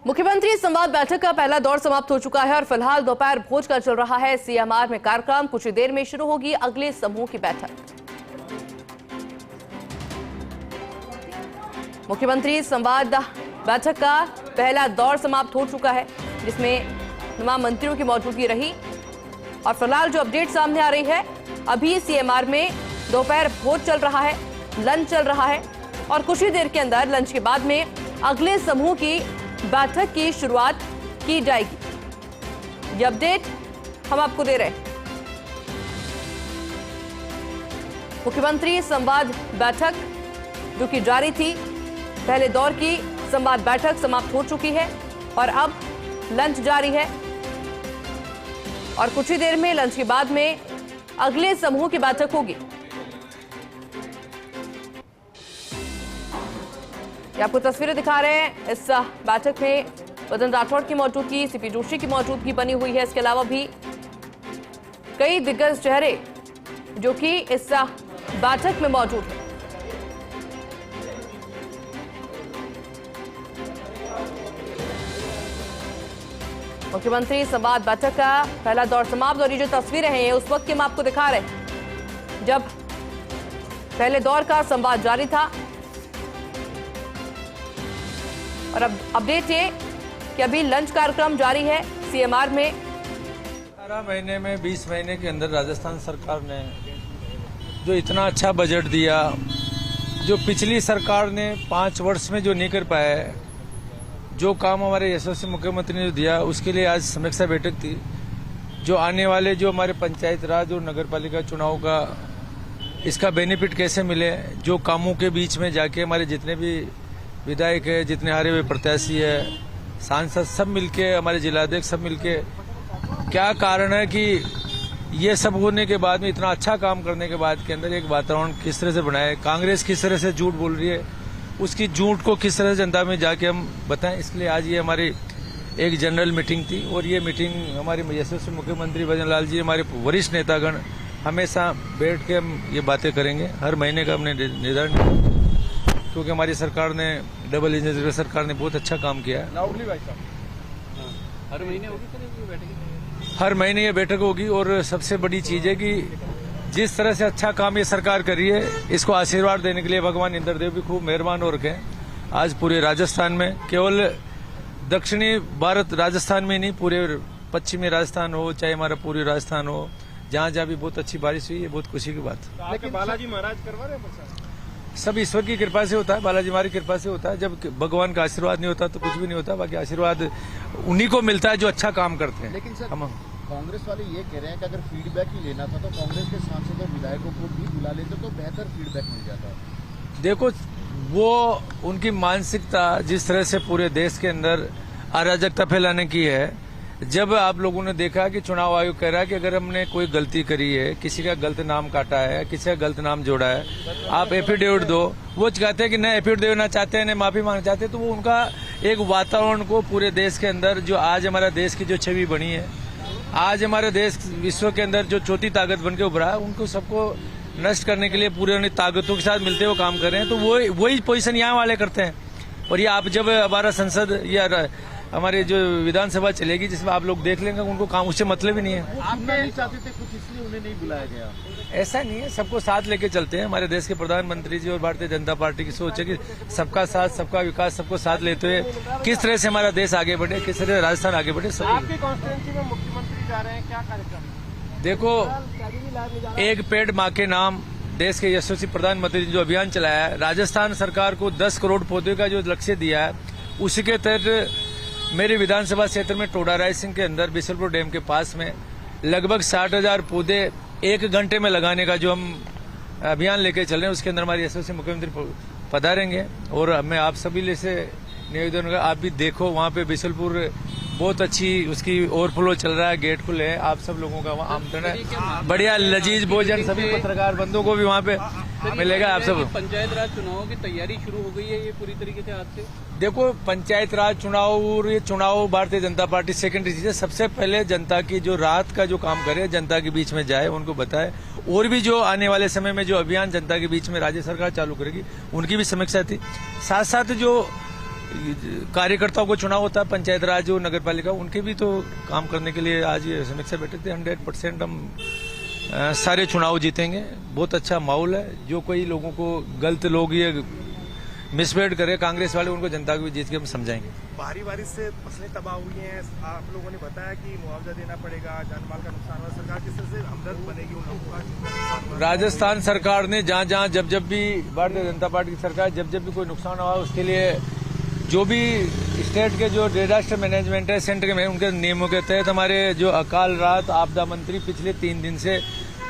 मुख्यमंत्री संवाद बैठक का पहला दौर समाप्त हो चुका है और फिलहाल दोपहर भोज का चल रहा है सीएमआर में कार्यक्रम। कुछ ही देर में शुरू होगी अगले समूह की बैठक। मुख्यमंत्री संवाद बैठक का पहला दौर समाप्त हो चुका है, जिसमें तमाम मंत्रियों की मौजूदगी रही और फिलहाल जो अपडेट सामने आ रही है, अभी सीएमआर में दोपहर भोज चल रहा है, लंच चल रहा है और कुछ ही देर के अंदर लंच के बाद में अगले समूह की बैठक की शुरुआत की जाएगी। ये अपडेट हम आपको दे रहे हैं। मुख्यमंत्री संवाद बैठक जो कि जारी थी, पहले दौर की संवाद बैठक समाप्त हो चुकी है और अब लंच जारी है और कुछ ही देर में लंच के बाद में अगले समूह की बैठक होगी। आपको तस्वीरें दिखा रहे हैं। इस बैठक में वदन राठौड़ की मौजूदगी, सीपी जोशी की मौजूदगी बनी हुई है। इसके अलावा भी कई दिग्गज चेहरे जो कि इस बैठक में मौजूद हैं। मुख्यमंत्री संवाद बैठक का पहला दौर समाप्त और ये जो तस्वीरें हैं, ये उस वक्त की हम आपको दिखा रहे हैं जब पहले दौर का संवाद जारी था और अब अपडेट ये कि अभी लंच कार्यक्रम जारी है सीएमआर में। 18 महीने में 20 महीने के अंदर राजस्थान सरकार ने जो इतना अच्छा बजट दिया, जो पिछली सरकार ने 5 वर्ष में जो नहीं कर पाया, जो काम हमारे यशस्वी मुख्यमंत्री ने दिया, उसके लिए आज समीक्षा बैठक थी। जो आने वाले जो हमारे पंचायत राज और नगर पालिका चुनाव का इसका बेनिफिट कैसे मिले, जो कामों के बीच में जाके हमारे जितने भी विधायक है, जितने हारे हुए प्रत्याशी है, सांसद, सब मिलके, हमारे जिलाध्यक्ष सब मिलके, क्या कारण है कि ये सब होने के बाद में, इतना अच्छा काम करने के बाद के अंदर एक वातावरण किस तरह से बनाए, कांग्रेस किस तरह से झूठ बोल रही है, उसकी झूठ को किस तरह से जनता में जाके हम बताएं। इसलिए आज ये हमारी एक जनरल मीटिंग थी और ये मीटिंग हमारे यशस्वी मुख्यमंत्री भजन लाल जी, हमारे वरिष्ठ नेतागण हमेशा बैठ के हम ये बातें करेंगे। हर महीने का हमने निर्धारण, क्योंकि हमारी सरकार ने, डबल इंजन सरकार ने बहुत अच्छा काम किया है। हर महीने होगी, हर महीने ये बैठक होगी और सबसे बड़ी चीज है कि जिस तरह से अच्छा काम ये सरकार कर रही है, इसको आशीर्वाद देने के लिए भगवान इंद्रदेव भी खूब मेहरबान हो रखे हैं। आज पूरे राजस्थान में, केवल दक्षिणी भारत राजस्थान में नहीं, पूरे पश्चिमी राजस्थान हो, चाहे हमारा पूरी राजस्थान हो, जहाँ जहाँ भी बहुत अच्छी बारिश हुई है, बहुत खुशी की बात। लेकिन बालाजी महाराज करवा रहे हैं, सब ईश्वर की कृपा से होता है, बालाजी हमारी कृपा से होता है। जब भगवान का आशीर्वाद नहीं होता तो कुछ भी नहीं होता। बाकी आशीर्वाद उन्हीं को मिलता है जो अच्छा काम करते हैं। लेकिन सर, कांग्रेस वाले ये कह रहे हैं कि अगर फीडबैक ही लेना था तो कांग्रेस के सांसद और विधायकों को भी बुला लेते तो बेहतर फीडबैक मिल जाता। देखो, वो उनकी मानसिकता जिस तरह से पूरे देश के अंदर अराजकता फैलाने की है। जब आप लोगों ने देखा कि चुनाव आयोग कह रहा है कि अगर हमने कोई गलती करी है, किसी का गलत नाम काटा है, किसी का गलत नाम जोड़ा है, आप एफिडेविट दो। वो चाहते हैं कि न एफिडेविट देना चाहते हैं, न माफी मांगना चाहते हैं। तो वो उनका एक वातावरण को पूरे देश के अंदर, जो आज हमारा देश की जो छवि बनी है, आज हमारे देश विश्व के अंदर जो चौथी ताकत बन के उभरा है, उनको सबको नष्ट करने के लिए पूरे ताकतों के साथ मिलते हुए काम कर रहे हैं। तो वही पोजीशन यहाँ वाले करते हैं। और ये आप जब हमारा संसद या हमारी जो विधानसभा चलेगी, जिसमें आप लोग देख लेंगे, उनको काम उससे मतलब ही नहीं है। आप नहीं चाहते थे कुछ, इसलिए उन्हें नहीं बुलाया गया? ऐसा नहीं है, सबको साथ लेके चलते हैं। हमारे देश के प्रधानमंत्री जी और भारतीय जनता पार्टी की सोच है कि सबका साथ, सबका विकास, सबको साथ लेते हुए किस तरह से हमारा देश आगे बढ़े, किस तरह से राजस्थान आगे बढ़े। सब आपकी कॉन्स्टिट्यूएंसी में मुख्यमंत्री जा रहे हैं, क्या कार्यक्रम? देखो, एक पेड़ माँ के नाम, देश के यशस्वी प्रधानमंत्री ने जो अभियान चलाया है, राजस्थान सरकार को 10 करोड़ पौधे का जो लक्ष्य दिया है, उसी के तहत मेरे विधानसभा क्षेत्र में टोडा रायसिंह के अंदर बिसलपुर डैम के पास में लगभग 60,000 पौधे 1 घंटे में लगाने का जो हम अभियान लेके चल रहे हैं, उसके अंदर हमारे यशस्वी मुख्यमंत्री पधारेंगे। और मैं आप सभी से निवेदन होगा, आप भी देखो, वहाँ पे बिसलपुर बहुत अच्छी उसकी ओवरफ्लो चल रहा है, गेट खुले हैं, आप सब लोगों का वहाँ आमंत्रण है। बढ़िया लजीज भोजन सभी पत्रकार बंधुओं को भी वहाँ पे मिलेगा। आप सब पंचायत राज चुनावों की तैयारी शुरू हो गई है ये पूरी तरीके से आज से? देखो, पंचायत राज चुनाव और ये चुनाव भारतीय जनता पार्टी सेकेंडरी चीज है। सबसे पहले जनता की जो रात का जो काम करे, जनता के बीच में जाए, उनको बताए। और भी जो आने वाले समय में जो अभियान जनता के बीच में राज्य सरकार चालू करेगी, उनकी भी समीक्षा थी। साथ साथ जो कार्यकर्ताओं को चुनाव होता है, पंचायत राज हो, नगर पालिका, उनके भी तो काम करने के लिए आज ये समीक्षा बैठे थे। 100% हम सारे चुनाव जीतेंगे। बहुत अच्छा माहौल है। जो कोई लोगों को गलत लोग ये मिसगाइड करे कांग्रेस वाले, उनको जनता को भी जीत के हम समझाएंगे। भारी बारिश से फसलें तबाह हुई हैं, आप लोगों ने बताया कि मुआवजा देना पड़ेगा, जानमाल का नुकसान हुआ, सरकार किस तरह से हमदर्द बनेगी उन लोगों का? राजस्थान सरकार ने जहां जब भी भारतीय जनता पार्टी की सरकार जब भी कोई नुकसान हुआ उसके लिए जो भी स्टेट के जो डिजास्टर मैनेजमेंट है सेंटर के उनके नियमों के तहत हमारे जो अकाल राहत आपदा मंत्री पिछले 3 दिन से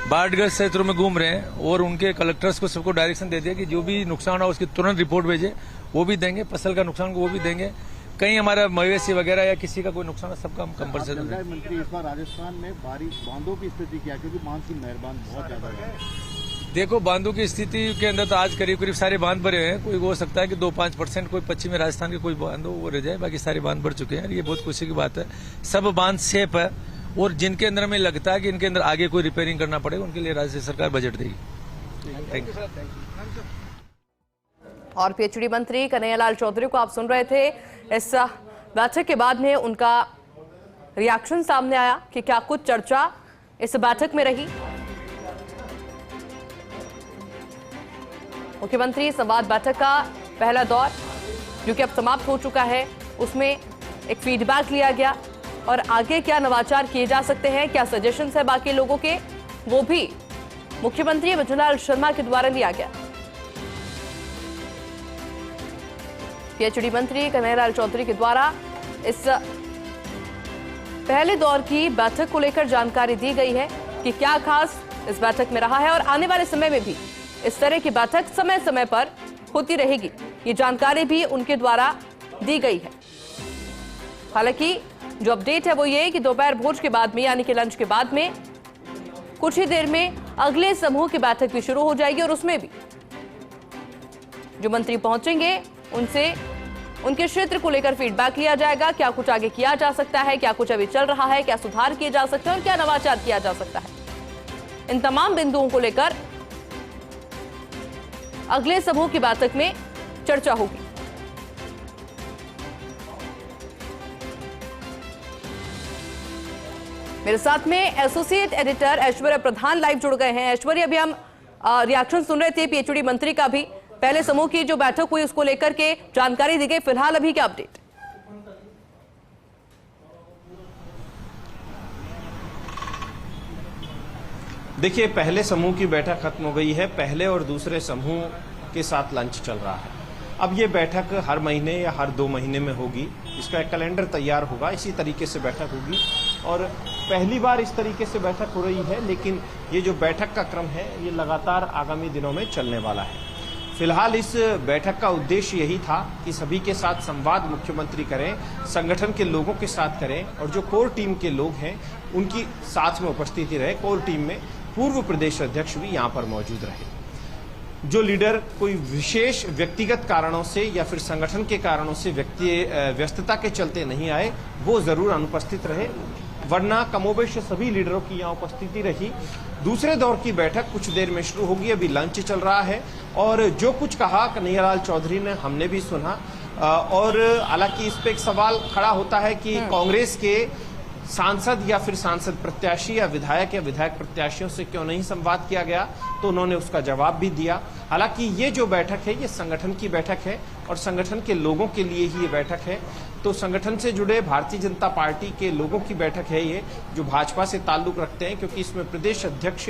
बाढ़ग्रस्त क्षेत्रों में घूम रहे हैं और उनके कलेक्टर्स को सबको डायरेक्शन दे दिया कि जो भी नुकसान हो उसकी तुरंत रिपोर्ट भेजे, वो भी देंगे। फसल का नुकसान को वो भी देंगे। कहीं हमारा मवेशी वगैरह या किसी का कोई नुकसान है सबका हम कंपलसरी देंगे। मंत्री इस बार राजस्थान में बारिश बांधों की स्थिति क्या है, क्योंकि बांध की मेहरबान बहुत ज्यादा है। देखो, बांधों की स्थिति के अंदर तो आज करीब सारे बांध भरे हैं। कोई हो सकता है कि 2-5% कोई पश्चिमी राजस्थान के कोई बांध हो वो रह जाए, बाकी सारे बांध भर चुके हैं। ये बहुत खुशी की बात है। सब बांध सेफ है और जिनके अंदर हमें लगता है कि इनके अंदर आगे कोई रिपेयरिंग करना पड़ेगा उनके लिए राज्य सरकार बजट देगी। Thank you. और पीएचडी मंत्री कन्हैयालाल चौधरी को आप सुन रहे थे। इस बैठक के बाद में उनका रिएक्शन सामने आया कि क्या कुछ चर्चा इस बैठक में रही। मुख्यमंत्री संवाद बैठक का पहला दौर जो कि अब समाप्त हो चुका है, उसमें एक फीडबैक लिया गया और आगे क्या नवाचार किए जा सकते हैं, क्या सजेशंस है बाकी लोगों के, वो भी मुख्यमंत्री भजनलाल शर्मा के द्वारा लिया गया। पीएचडी मंत्री कन्हैयालाल चौधरी के द्वारा इस पहले दौर की बैठक को लेकर जानकारी दी गई है कि क्या खास इस बैठक में रहा है और आने वाले समय में भी इस तरह की बैठक समय समय पर होती रहेगी। ये जानकारी भी उनके द्वारा दी गई है। हालांकि जो अपडेट है वो ये कि दोपहर भोज के बाद में यानी कि लंच के बाद में कुछ ही देर में अगले समूह की बैठक भी शुरू हो जाएगी और उसमें भी जो मंत्री पहुंचेंगे उनसे उनके क्षेत्र को लेकर फीडबैक लिया जाएगा। क्या कुछ आगे किया जा सकता है, क्या कुछ अभी चल रहा है, क्या सुधार किए जा सकते हैं और क्या नवाचार किया जा सकता है, इन तमाम बिंदुओं को लेकर अगले समूह की बैठक में चर्चा होगी। मेरे साथ में एसोसिएट एडिटर ऐश्वर्या प्रधान लाइव जुड़ गए हैं। ऐश्वर्या, अभी हम रिएक्शन सुन रहे थे पीएचडी मंत्री का भी, पहले समूह की जो बैठक हुई उसको लेकर के जानकारी दी गई। फिलहाल अभी क्या अपडेट? देखिए, पहले समूह की बैठक खत्म हो गई है। पहले और दूसरे समूह के साथ लंच चल रहा है। अब ये बैठक हर महीने या हर 2 महीने में होगी। इसका एक कैलेंडर तैयार होगा, इसी तरीके से बैठक होगी और पहली बार इस तरीके से बैठक हो रही है। लेकिन ये जो बैठक का क्रम है ये लगातार आगामी दिनों में चलने वाला है। फिलहाल इस बैठक का उद्देश्य यही था कि सभी के साथ संवाद मुख्यमंत्री करें, संगठन के लोगों के साथ करें और जो कोर टीम के लोग हैं उनकी साथ में उपस्थिति रहे। कोर टीम में पूर्व प्रदेश अध्यक्ष भी यहाँ पर मौजूद रहे। जो लीडर कोई विशेष व्यक्तिगत कारणों से या फिर संगठन के कारणों से व्यस्तता के चलते नहीं आए वो जरूर अनुपस्थित रहे, वरना कमोबेश सभी लीडरों की यहाँ उपस्थिति रही। दूसरे दौर की बैठक कुछ देर में शुरू होगी। अभी लंच चल रहा है और जो कुछ कहा कन्हैयालाल चौधरी ने हमने भी सुना और हालांकि इस पे एक सवाल खड़ा होता है कि कांग्रेस के सांसद या फिर सांसद प्रत्याशी या विधायक प्रत्याशियों से क्यों नहीं संवाद किया गया, तो उन्होंने उसका जवाब भी दिया। हालांकि ये जो बैठक है ये संगठन की बैठक है और संगठन के लोगों के लिए ही ये बैठक है। तो संगठन से जुड़े भारतीय जनता पार्टी के लोगों की बैठक है ये, जो भाजपा से ताल्लुक रखते हैं, क्योंकि इसमें प्रदेश अध्यक्ष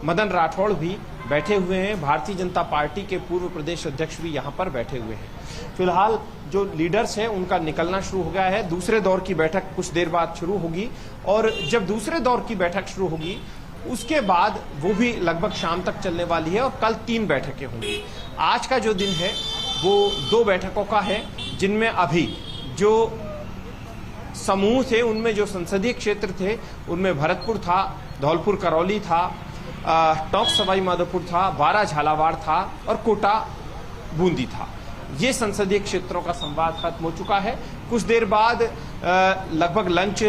मदन राठौड़ भी बैठे हुए हैं। भारतीय जनता पार्टी के पूर्व प्रदेश अध्यक्ष भी यहाँ पर बैठे हुए हैं। फिलहाल जो लीडर्स हैं उनका निकलना शुरू हो गया है। दूसरे दौर की बैठक कुछ देर बाद शुरू होगी और जब दूसरे दौर की बैठक शुरू होगी उसके बाद वो भी लगभग शाम तक चलने वाली है और कल 3 बैठकें होंगी। आज का जो दिन है वो 2 बैठकों का है, जिनमें अभी जो समूह थे उनमें जो संसदीय क्षेत्र थे उनमें भरतपुर था, धौलपुर करौली था, टोंक सवाई माधोपुर था, बारां झालावाड़ था और कोटा बूंदी था। ये संसदीय क्षेत्रों का संवाद खत्म हो चुका है। कुछ देर बाद लगभग लंच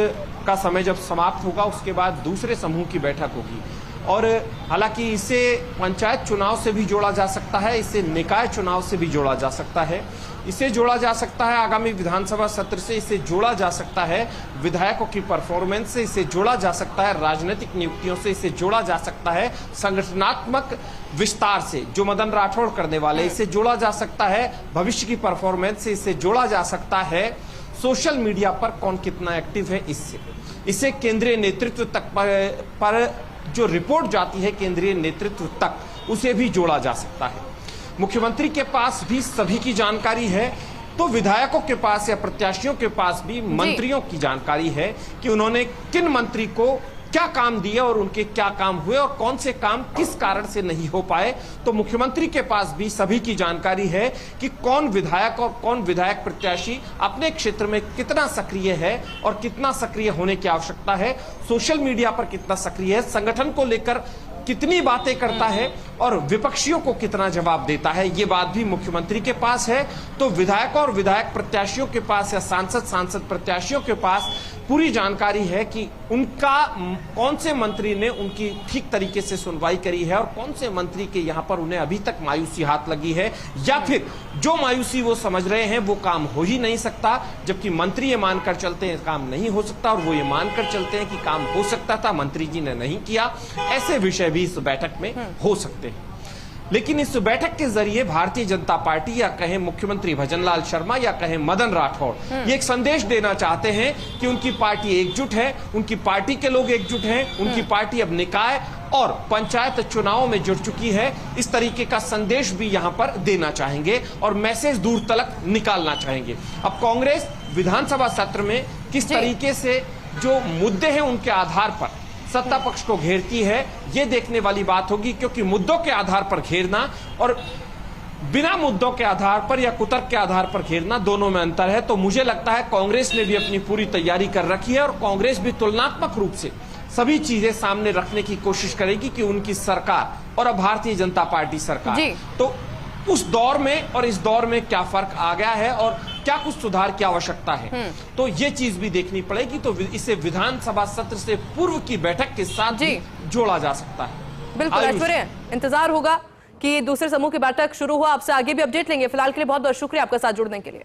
का समय जब समाप्त होगा उसके बाद दूसरे समूह की बैठक होगी और हालांकि इसे पंचायत चुनाव से भी जोड़ा जा सकता है, इसे निकाय चुनाव से भी जोड़ा जा सकता है, इसे जोड़ा जा सकता है आगामी विधानसभा सत्र से, इसे जोड़ा जा सकता है विधायकों की परफॉर्मेंस से, इसे जोड़ा जा सकता है राजनीतिक नियुक्तियों से, इसे जोड़ा जा सकता है संगठनात्मक विस्तार से जो मदन राठौड़ करने वाले, इसे जोड़ा जा सकता है भविष्य की परफॉर्मेंस से, इसे जोड़ा जा सकता है सोशल मीडिया पर कौन कितना एक्टिव है इससे, इसे केंद्रीय नेतृत्व तक पर जो रिपोर्ट जाती है केंद्रीय नेतृत्व तक उसे भी जोड़ा जा सकता है। मुख्यमंत्री के पास भी सभी की जानकारी है, तो विधायकों के पास या प्रत्याशियों के पास भी मंत्रियों की जानकारी है कि उन्होंने किन मंत्री को क्या काम दिए और उनके क्या काम हुए और कौन से काम किस कारण से नहीं हो पाए। तो मुख्यमंत्री के पास भी सभी की जानकारी है कि कौन विधायक और कौन विधायक प्रत्याशी अपने क्षेत्र में कितना सक्रिय है और कितना सक्रिय होने की आवश्यकता है, सोशल मीडिया पर कितना सक्रिय है, संगठन को लेकर कितनी बातें करता है और विपक्षियों को कितना जवाब देता है, ये बात भी मुख्यमंत्री के पास है। तो विधायकों और विधायक प्रत्याशियों के पास या सांसद प्रत्याशियों के पास पूरी जानकारी है कि उनका कौन से मंत्री ने उनकी ठीक तरीके से सुनवाई करी है और कौन से मंत्री के यहां पर उन्हें अभी तक मायूसी हाथ लगी है, या फिर जो मायूसी वो समझ रहे हैं वो काम हो ही नहीं सकता, जबकि मंत्री ये मानकर चलते हैं काम नहीं हो सकता और वो ये मानकर चलते हैं कि काम हो सकता था, मंत्री जी ने नहीं किया। ऐसे विषय भी इस बैठक में हो सकते हैं। लेकिन इस बैठक के जरिए भारतीय जनता पार्टी या कहें मुख्यमंत्री भजनलाल शर्मा या कहें मदन राठौड़ ये एक संदेश देना चाहते हैं कि उनकी पार्टी एकजुट है, उनकी पार्टी के लोग एकजुट हैं, उनकी पार्टी अब निकाय और पंचायत चुनावों में जुड़ चुकी है। इस तरीके का संदेश भी यहां पर देना चाहेंगे और मैसेज दूर तक निकालना चाहेंगे। अब कांग्रेस विधानसभा सत्र में किस तरीके से जो मुद्दे हैं उनके आधार पर सत्ता पक्ष को घेरती है, ये देखने वाली बात होगी, क्योंकि मुद्दों के आधार पर घेरना और बिना मुद्दों के आधार पर या कुतर्क के आधार पर घेरना दोनों में अंतर है। तो मुझे लगता है कांग्रेस ने भी अपनी पूरी तैयारी कर रखी है और कांग्रेस भी तुलनात्मक रूप से सभी चीजें सामने रखने की कोशिश करेगी कि उनकी सरकार और अब भारतीय जनता पार्टी सरकार, तो उस दौर में और इस दौर में क्या फर्क आ गया है और क्या कुछ सुधार की आवश्यकता है, तो ये चीज भी देखनी पड़ेगी। तो इसे विधानसभा सत्र से पूर्व की बैठक के साथ भी जोड़ा जा सकता है। बिल्कुल ऐश्वर्या, इंतजार होगा कि दूसरे समूह की बैठक शुरू हो। आपसे आगे भी अपडेट लेंगे। फिलहाल के लिए बहुत बहुत शुक्रिया आपका साथ जुड़ने के लिए।